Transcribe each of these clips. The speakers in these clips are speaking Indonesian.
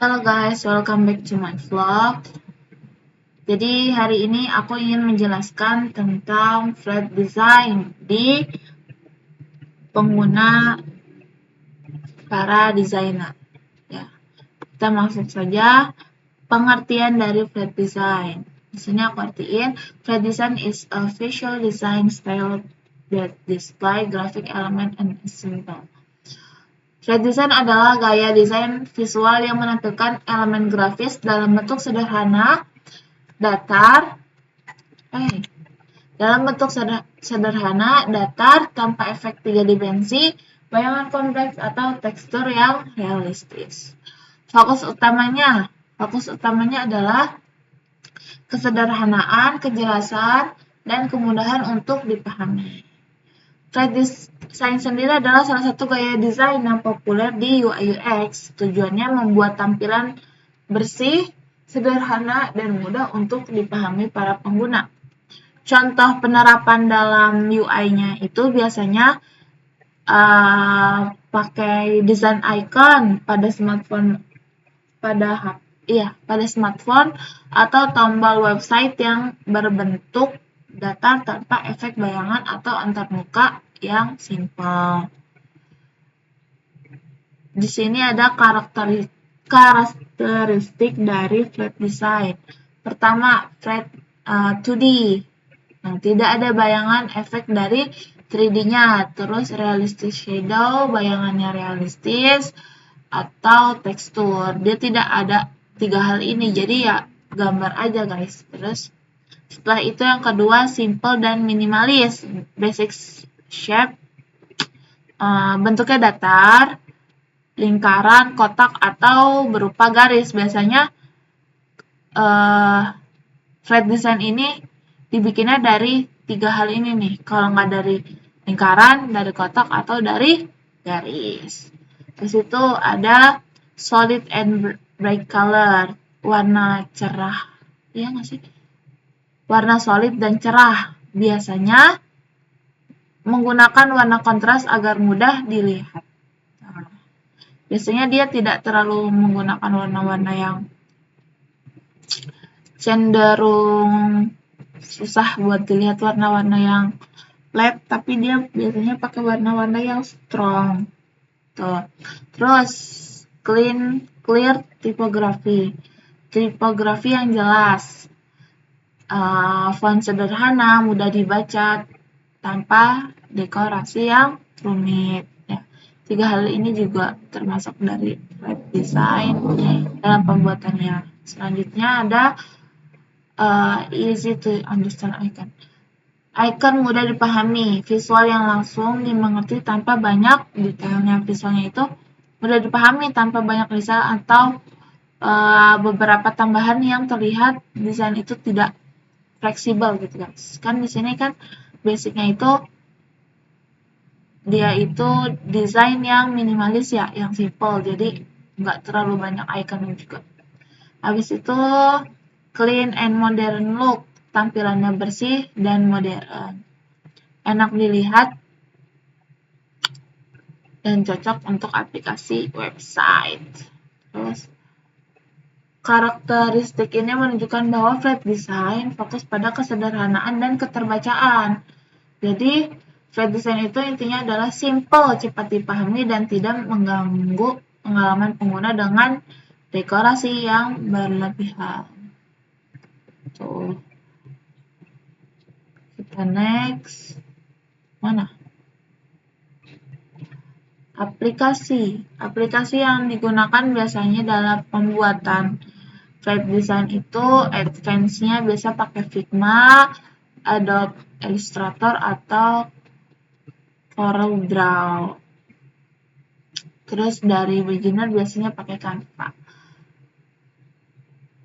Halo guys, welcome back to my vlog. Jadi hari ini aku ingin menjelaskan tentang flat design di pengguna para desainer. Ya, kita masuk saja pengertian dari flat design. Di sini aku artiin, flat design is a visual design style that display graphic element and is simple. Flat design adalah gaya desain visual yang menampilkan elemen grafis dalam bentuk sederhana, datar, tanpa efek tiga dimensi, bayangan kompleks atau tekstur yang realistis. Fokus utamanya adalah kesederhanaan, kejelasan, dan kemudahan untuk dipahami. Flat design sendiri adalah salah satu gaya desain yang populer di UI UX. Tujuannya membuat tampilan bersih, sederhana, dan mudah untuk dipahami para pengguna. Contoh penerapan dalam UI-nya itu biasanya pakai desain icon pada smartphone atau tombol website yang berbentuk datar tanpa efek bayangan atau antarmuka yang simpel. Di sini ada karakteristik dari flat design. Pertama, flat 2D. Nah, tidak ada bayangan efek dari 3D-nya. Terus realistic shadow, bayangannya realistis, atau tekstur. Dia tidak ada tiga hal ini, jadi ya gambar aja guys. Terus setelah itu yang kedua, simple dan minimalis. Basic shape, bentuknya datar, lingkaran, kotak, atau berupa garis. Biasanya flat design ini dibikinnya dari tiga hal ini nih. Kalau nggak dari lingkaran, dari kotak, atau dari garis. Di situ ada solid and bright color, warna cerah. Iya nggak sih? Warna solid dan cerah. Biasanya menggunakan warna kontras agar mudah dilihat. Nah, biasanya dia tidak terlalu menggunakan warna-warna yang cenderung susah buat dilihat, warna-warna yang flat, tapi dia biasanya pakai warna-warna yang strong. Tuh. Terus clear typography. Tipografi yang jelas. Font sederhana, mudah dibaca, tanpa dekorasi yang rumit. Ya. Tiga hal ini juga termasuk dari flat design dalam pembuatannya. Selanjutnya ada easy to understand icon. Icon mudah dipahami, visual yang langsung dimengerti tanpa banyak detailnya. Visualnya itu mudah dipahami tanpa banyak detail atau beberapa tambahan yang terlihat desain itu tidak fleksibel gitu guys. Kan di sini kan basicnya itu dia itu desain yang minimalis ya, yang simple. Jadi nggak terlalu banyak iconnya juga. Habis itu clean and modern look. Tampilannya bersih dan modern. Enak dilihat dan cocok untuk aplikasi website. Terus karakteristik ini menunjukkan bahwa flat design fokus pada kesederhanaan dan keterbacaan. Jadi flat design itu intinya adalah simple, cepat dipahami, dan tidak mengganggu pengalaman pengguna dengan dekorasi yang berlebihan. Tuh. Kita next. Mana? Aplikasi. Aplikasi yang digunakan biasanya dalam pembuatan flat design itu advance-nya biasa pakai Figma, Adobe Illustrator, atau CorelDRAW. Terus dari beginner biasanya pakai Canva.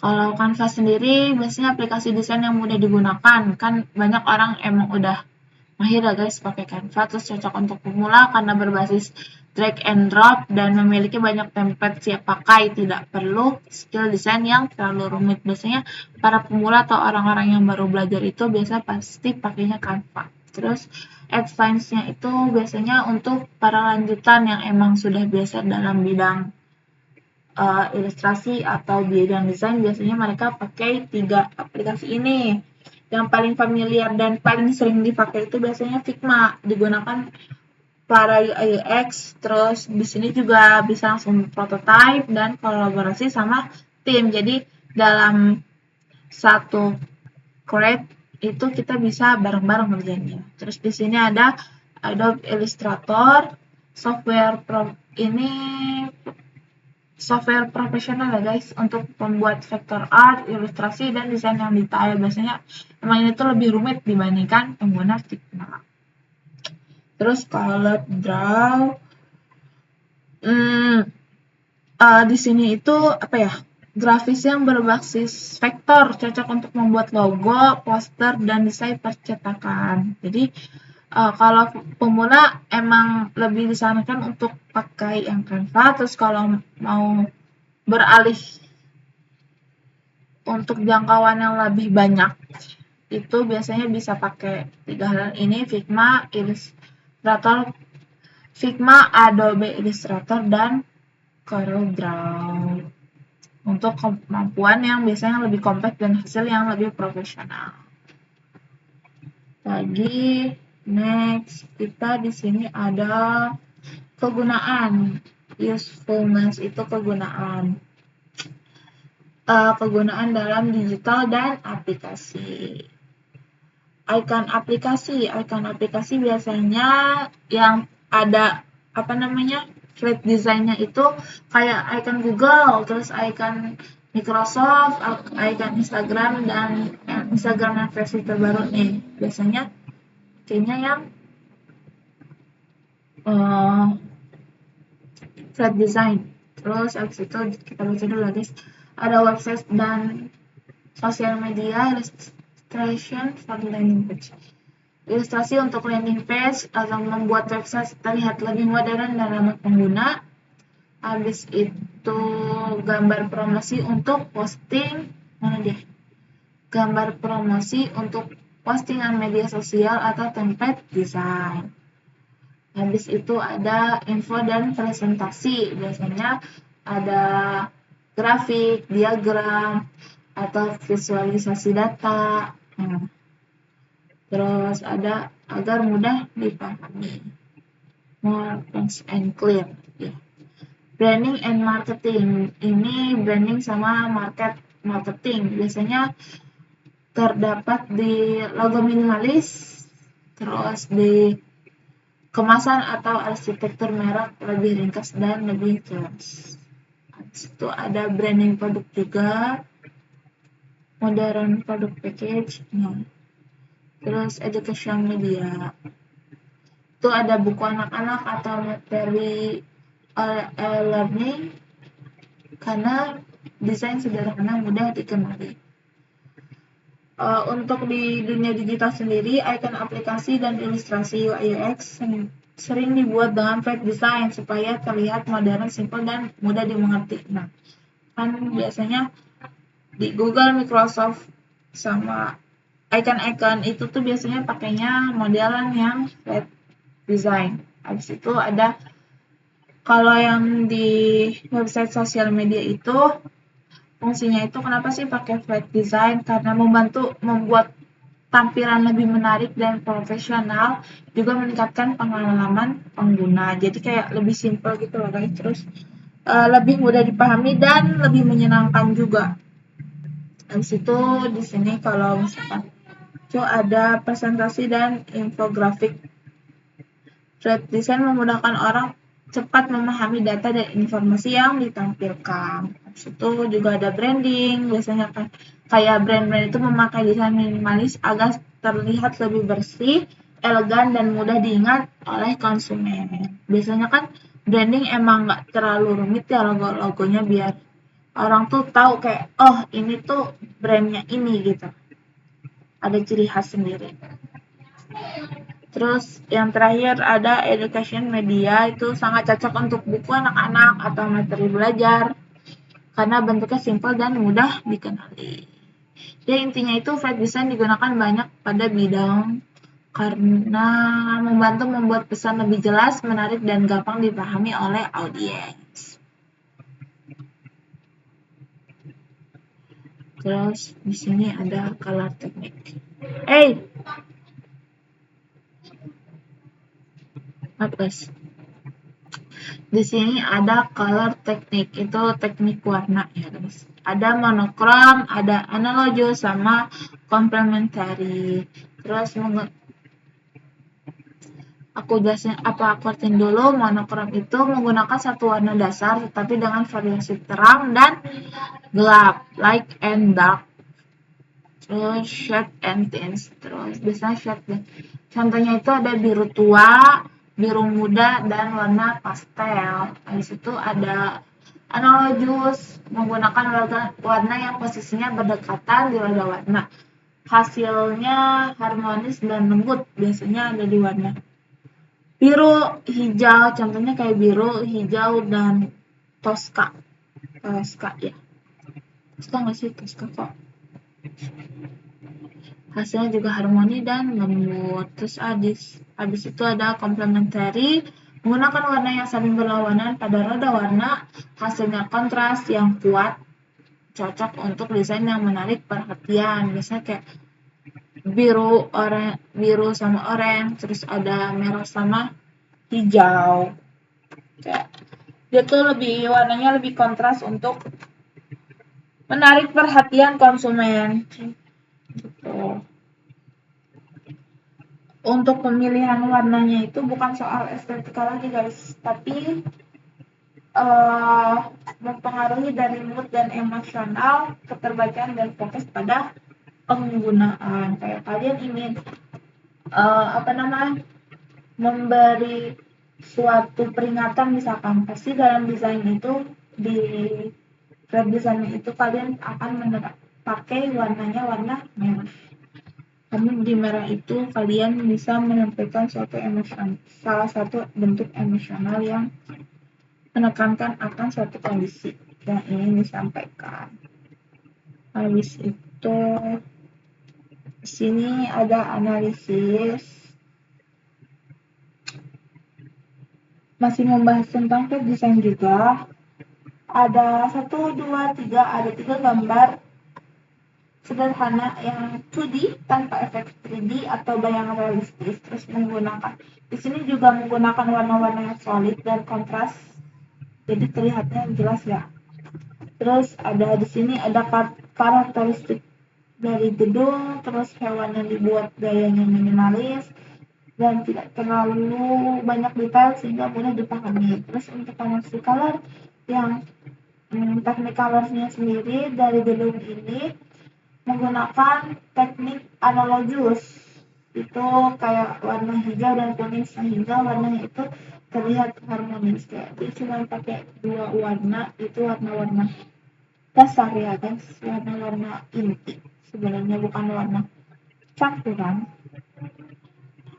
Kalau Canva sendiri biasanya aplikasi desain yang mudah digunakan. Kan banyak orang emang udah mahir ya guys pakai Canva, terus cocok untuk pemula karena berbasis drag and drop dan memiliki banyak template siap pakai, tidak perlu skill desain yang terlalu rumit. Biasanya para pemula atau orang-orang yang baru belajar itu biasa pasti pakainya Canva. Terus advance-nya itu biasanya untuk para lanjutan yang emang sudah biasa dalam bidang ilustrasi atau bidang desain, biasanya mereka pakai 3 aplikasi ini. Yang paling familiar dan paling sering dipakai itu biasanya Figma, digunakan para UI UX, terus di sini juga bisa langsung prototype dan kolaborasi sama tim. Jadi dalam satu create itu kita bisa bareng-bareng ngerjainnya. Terus di sini ada Adobe Illustrator, ini software profesional ya guys, untuk membuat vector art, ilustrasi, dan desain yang detail. Biasanya emang ini tuh lebih rumit dibandingkan pengguna Figma. Terus kalau Draw, di sini itu apa ya, grafis yang berbasis vektor, cocok untuk membuat logo, poster, dan desain percetakan. Jadi kalau pemula emang lebih disarankan untuk pakai yang Canva. Terus kalau mau beralih untuk jangkauan yang lebih banyak, itu biasanya bisa pakai 3 hal ini, Figma, Illustrator, Adobe Illustrator, dan CorelDRAW. Untuk kemampuan yang biasanya lebih kompleks dan hasil yang lebih profesional. Lagi, next, kita di sini ada kegunaan. Usefulness itu kegunaan. Kegunaan dalam digital dan aplikasi. Icon aplikasi biasanya yang ada flat desainnya itu kayak icon Google, terus icon Microsoft, icon Instagram, dan Instagram yang versi terbaru nih. Biasanya kayaknya yang flat design. Terus abis itu kita baca dulu guys. Ada website dan sosial media, illustration for landing page. Ilustrasi untuk landing page atau membuat website terlihat lebih modern dan ramah pengguna. Habis itu gambar promosi untuk posting, gambar promosi untuk postingan media sosial atau template desain. Habis itu ada info dan presentasi, biasanya ada grafik, diagram, atau visualisasi data. Terus ada agar mudah dipahami, more fast and clear. Branding and marketing, ini branding sama marketing biasanya terdapat di logo minimalis, terus di kemasan atau arsitektur merek lebih ringkas dan lebih jelas. Habis itu ada branding produk juga, modern product package, terus education media. Itu ada buku anak-anak atau materi learning karena desain sederhana mudah dikenali. Untuk di dunia digital sendiri, icon aplikasi dan ilustrasi UI UX sering dibuat dengan flat design supaya terlihat modern, simpel, dan mudah dimengerti. Nah, kan biasanya di Google, Microsoft, sama icon-icon itu tuh biasanya pakainya modelan yang flat design. Habis itu ada, kalau yang di website sosial media itu fungsinya itu kenapa sih pakai flat design? Karena membantu membuat tampilan lebih menarik dan profesional, juga meningkatkan pengalaman pengguna. Jadi kayak lebih simpel gitu loh guys. Terus lebih mudah dipahami dan lebih menyenangkan juga. Habis itu di sini kalau misalkan itu ada presentasi dan infografik. Flat design memudahkan orang cepat memahami data dan informasi yang ditampilkan. Habis itu juga ada branding, biasanya kan kayak brand-brand itu memakai desain minimalis agar terlihat lebih bersih, elegan, dan mudah diingat oleh konsumen. Biasanya kan branding emang nggak terlalu rumit ya logo-logonya, biar orang tuh tahu kayak, oh ini tuh brandnya ini gitu. Ada ciri khas sendiri. Terus yang terakhir ada education media, itu sangat cocok untuk buku anak-anak atau materi belajar karena bentuknya simpel dan mudah dikenali. Jadi intinya itu flat design digunakan banyak pada bidang karena membantu membuat pesan lebih jelas, menarik, dan gampang dipahami oleh audiens. Terus di sini ada color technique. Guys. Di sini ada color technique, itu teknik warna ya guys. Ada monokrom, ada analogous, sama complementary. Terus aku artiin dulu. Monokrom itu menggunakan satu warna dasar tetapi dengan variasi terang dan gelap, light and dark. Terus shade and tints. Terus biasanya shade. Contohnya itu ada biru tua, biru muda, dan warna pastel. Habis itu ada analogous, menggunakan warna yang posisinya berdekatan di roda warna. Hasilnya harmonis dan lembut, biasanya ada di warna biru, hijau, contohnya kayak biru, hijau, dan Tosca. Tosca ya. Tosca nggak sih? Tosca kok. Hasilnya juga harmoni dan lembut. Terus habis itu ada complementary, menggunakan warna yang saling berlawanan pada roda warna, hasilnya kontras yang kuat, cocok untuk desain yang menarik perhatian. Biasanya kayak biru sama oranye, terus ada merah sama hijau. Kayak dia tuh warnanya lebih kontras untuk menarik perhatian konsumen. Gitu. Untuk pemilihan warnanya itu bukan soal estetika lagi guys, tapi mempengaruhi dari mood dan emosional, keterbacaan, dan fokus pada penggunaan. Kayak kalian ingin memberi suatu peringatan misalkan, pasti dalam desain itu, di web design itu kalian akan pakai warnanya warna merah. Karena di merah itu kalian bisa menyampaikan suatu emosi, salah satu bentuk emosional yang menekankan akan suatu kondisi yang ingin disampaikan. Habis itu di sini ada analisis, masih membahas tentang web design juga. Ada 1, 2, 3, ada 3 gambar sederhana yang 2D tanpa efek 3D atau bayangan realistis. Terus di sini juga menggunakan warna-warna yang solid dan kontras, jadi terlihatnya jelas ya. Terus di sini ada karakteristik dari gedung, terus hewan yang dibuat gayanya minimalis dan tidak terlalu banyak detail sehingga mudah dipahami. Terus untuk koneksi color yang teknik colornya sendiri dari gedung ini menggunakan teknik analogous, itu kayak warna hijau dan kuning sehingga warnanya itu terlihat harmonis. Kayak dia cuma pakai 2 warna, itu warna-warna dasar ya guys, warna-warna inti sebenarnya, bukan warna campuran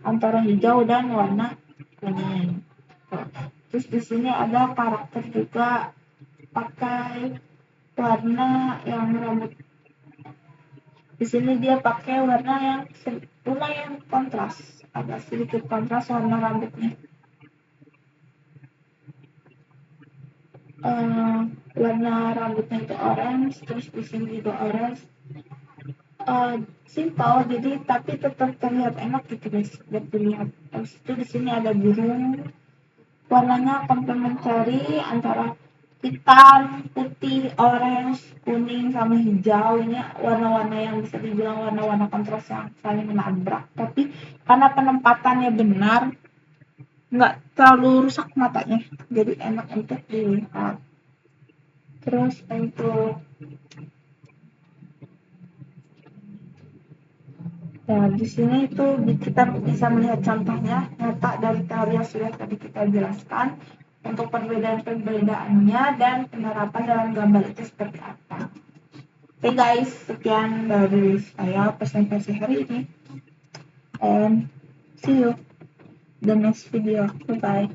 antara hijau dan warna kuning. Terus di sini ada karakter juga, pakai warna yang rambut. Di sini dia pakai warna yang lumayan kontras, agak sedikit kontras warna rambutnya. Warna rambutnya itu orange, terus di sini juga orange. Simple, jadi tapi tetap terlihat enak gitu guys buat dilihat. Terus itu di sini ada burung, warnanya complementary antara hitam, putih, orange, kuning, sama hijau. Ini warna-warna yang bisa dibilang warna-warna kontras yang saling menabrak, tapi karena penempatannya benar, nggak terlalu rusak matanya, jadi enak untuk dilihat. Terus untuk di sini tuh kita bisa melihat contohnya nyata dari teori yang sudah tadi kita jelaskan, untuk perbedaan-perbedaannya dan penerapan dalam gambar itu seperti apa. Oke guys, sekian dari saya presentasi hari ini, and see you the next video. Bye bye.